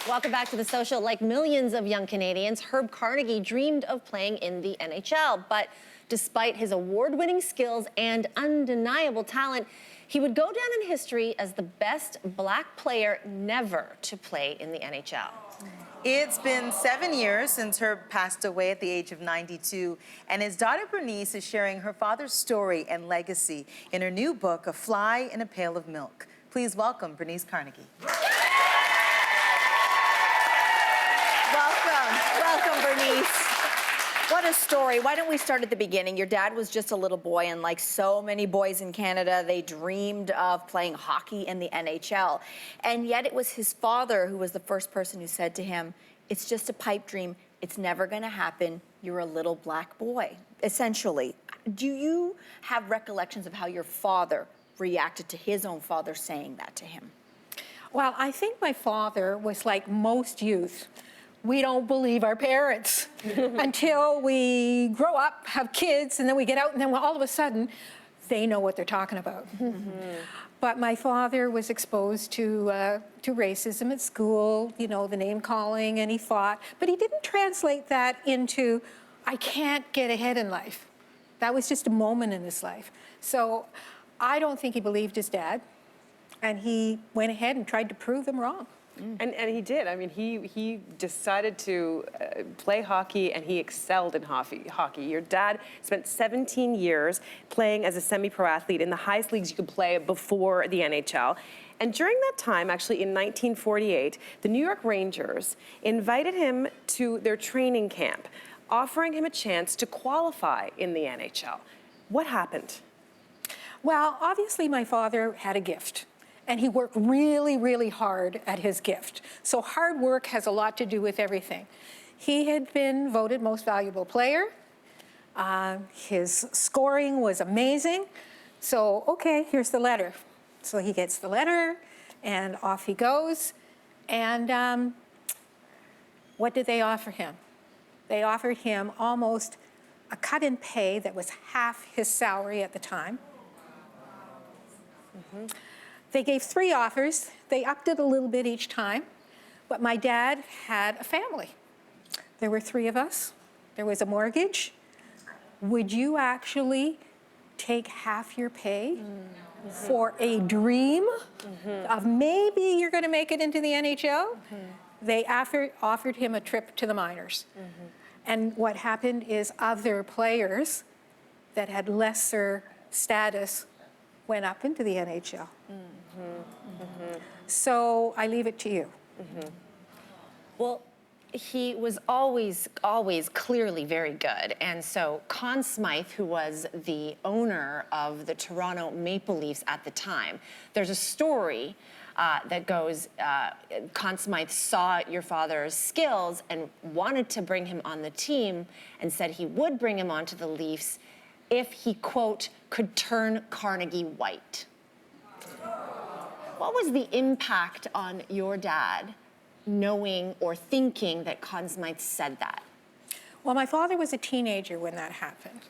Welcome back to The Social. Like millions of young Canadians, Herb Carnegie dreamed of playing in the NHL. But despite his award-winning skills and undeniable talent, he would go down in history as the best Black player never to play in the NHL. It's been 7 years since Herb passed away at the age of 92, and his daughter Bernice is sharing her father's story and legacy in her new book, A Fly in a Pail of Milk. Please welcome Bernice Carnegie. Welcome, Bernice. What a story. Why don't we start at the beginning? Your dad was just a little boy, and like so many boys in Canada, they dreamed of playing hockey in the NHL. And yet it was his father who was the first person who said to him, "It's just a pipe dream. It's never going to happen. You're a little Black boy," essentially. Do you have recollections of how your father reacted to his own father saying that to him? Well, I think my father was like most youth. We don't believe our parents until we grow up, have kids, and then we get out, and then all of a sudden, they know what they're talking about. But my father was exposed to racism at school, you know, the name calling, and he fought. But he didn't translate that into, I can't get ahead in life. That was just a moment in his life. So I don't think he believed his dad, and he went ahead and tried to prove him wrong. And he did. I mean, he decided to play hockey, and he excelled in hockey. Your dad spent 17 years playing as a semi-pro athlete in the highest leagues you could play before the NHL. And during that time, actually in 1948, the New York Rangers invited him to their training camp, offering him a chance to qualify in the NHL. What happened? Well, obviously my father had a gift. And he worked really, really hard at his gift. So hard work has a lot to do with everything. He had been voted most valuable player. His scoring was amazing. So, okay, here's the letter. So he gets the letter, and off he goes. And what did they offer him? They offered him almost a cut in pay that was half his salary at the time. They gave 3 offers. They upped it a little bit each time. But my dad had a family. There were 3 of us. There was a mortgage. Would you actually take half your pay for a dream of maybe you're going to make it into the NHL? They offered him a trip to the minors. And what happened is other players that had lesser status went up into the NHL. So I leave it to you. Well, he was always clearly very good. And so Conn Smythe, who was the owner of the Toronto Maple Leafs at the time, there's a story that goes, Conn Smythe saw your father's skills and wanted to bring him on the team and said he would bring him onto the Leafs if he, quote, could turn Carnegie white. What was the impact on your dad knowing or thinking that Conn Smythe said that? Well, my father was a teenager when that happened.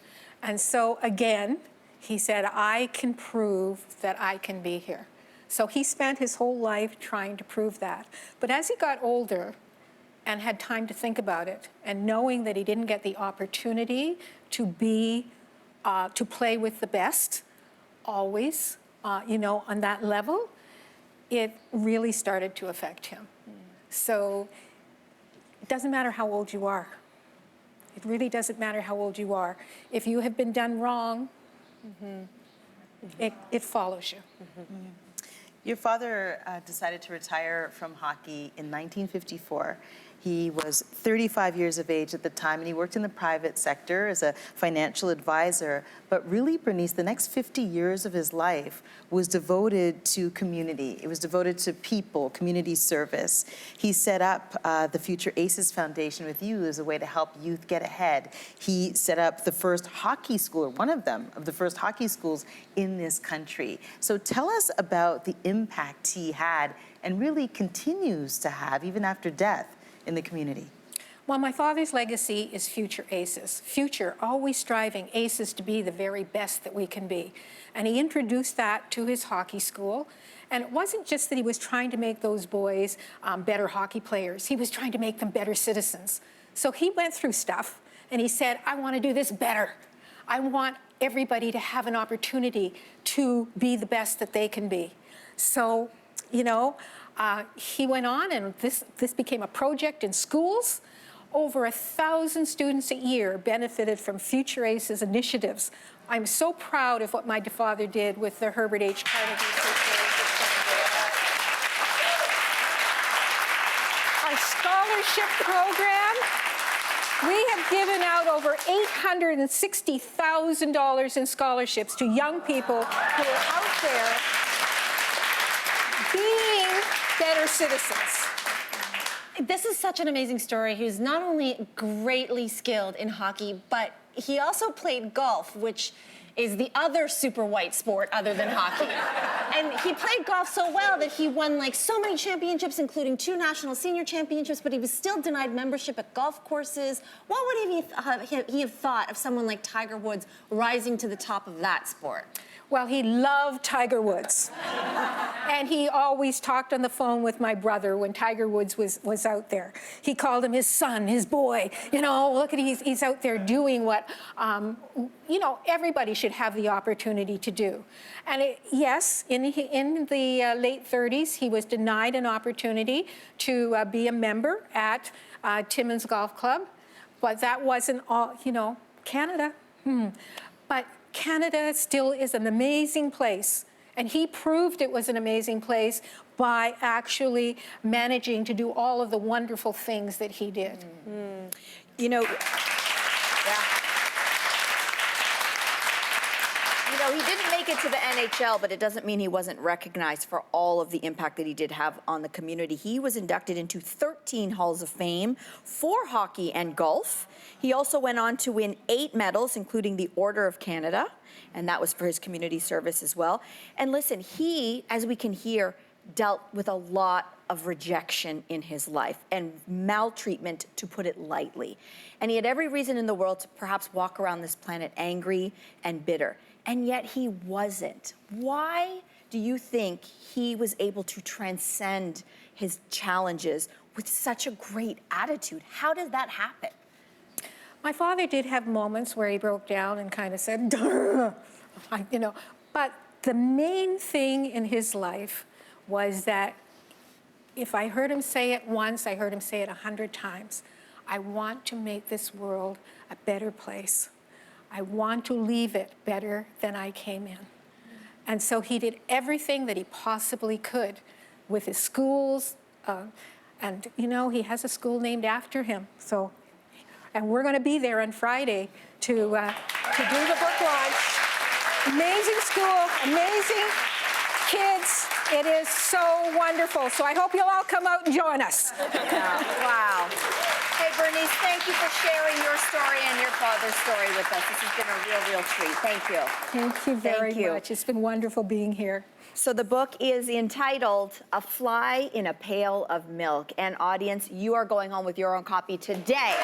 And so again, he said, I can prove that I can be here. So he spent his whole life trying to prove that. But as he got older and had time to think about it, and knowing that he didn't get the opportunity to be, to play with the best, always, you know, on that level, it really started to affect him. So it doesn't matter how old you are. It really doesn't matter how old you are. If you have been done wrong, it follows you. Your father decided to retire from hockey in 1954. He was 35 years of age at the time, and he worked in the private sector as a financial advisor. But really, Bernice, the next 50 years of his life was devoted to community. It was devoted to people, community service. He set up the Future Aces Foundation with you as a way to help youth get ahead. He set up the first hockey school, or one of them, of the first hockey schools in this country. So tell us about the impact he had and really continues to have, even after death, in the community. Well, my father's legacy is future aces. Future, always striving aces to be the very best that we can be. And he introduced that to his hockey school. And it wasn't just that he was trying to make those boys better hockey players. He was trying to make them better citizens. So he went through stuff and he said, I want to do this better. I want everybody to have an opportunity to be the best that they can be. So, you know, he went on and this became a project in schools. Over 1,000 students a year benefited from Future Aces initiatives. I'm so proud of what my father did with the Herbert H. Carnegie Future Aces. Our scholarship program, we have given out over $860,000 in scholarships to young people who are out there being better citizens. This is such an amazing story. He was not only greatly skilled in hockey, but he also played golf, which is the other super white sport other than hockey. And he played golf so well that he won like so many championships, including 2 national senior championships, but he was still denied membership at golf courses. What would he have thought of someone like Tiger Woods rising to the top of that sport? Well, he loved Tiger Woods. And he always talked on the phone with my brother when Tiger Woods was out there. He called him his son, his boy. You know, look at he's out there doing what, you know, everybody should have the opportunity to do. And yes, in the late 30s, he was denied an opportunity to be a member at Timmins Golf Club. But that wasn't all, you know, Canada. But Canada still is an amazing place, and he proved it was an amazing place by actually managing to do all of the wonderful things that he did. You know, You know, he didn't make it to the NHL, but it doesn't mean he wasn't recognized for all of the impact that he did have on the community. He was inducted into 13 Halls of Fame for hockey and golf. He also went on to win 8 medals, including the Order of Canada, and that was for his community service as well. And listen, he, as we can hear, dealt with a lot of rejection in his life and maltreatment, to put it lightly. And he had every reason in the world to perhaps walk around this planet angry and bitter. And yet he wasn't. Why do you think he was able to transcend his challenges with such a great attitude? How did that happen? My father did have moments where he broke down and kind of said, you know, but the main thing in his life was that if I heard him say it once, I heard him say it 100 times. I want to make this world a better place. I want to leave it better than I came in. And so he did everything that he possibly could with his schools. And, you know, he has a school named after him. So, and we're going to be there on Friday to do the book launch. Amazing school, amazing kids. It is so wonderful. So I hope you'll all come out and join us. Wow. Hey, Bernice, thank you for sharing your story and your father's story with us. This has been a real, real treat. Thank you. Thank you very much. It's been wonderful being here. So the book is entitled A Fly in a Pail of Milk. And audience, you are going home with your own copy today.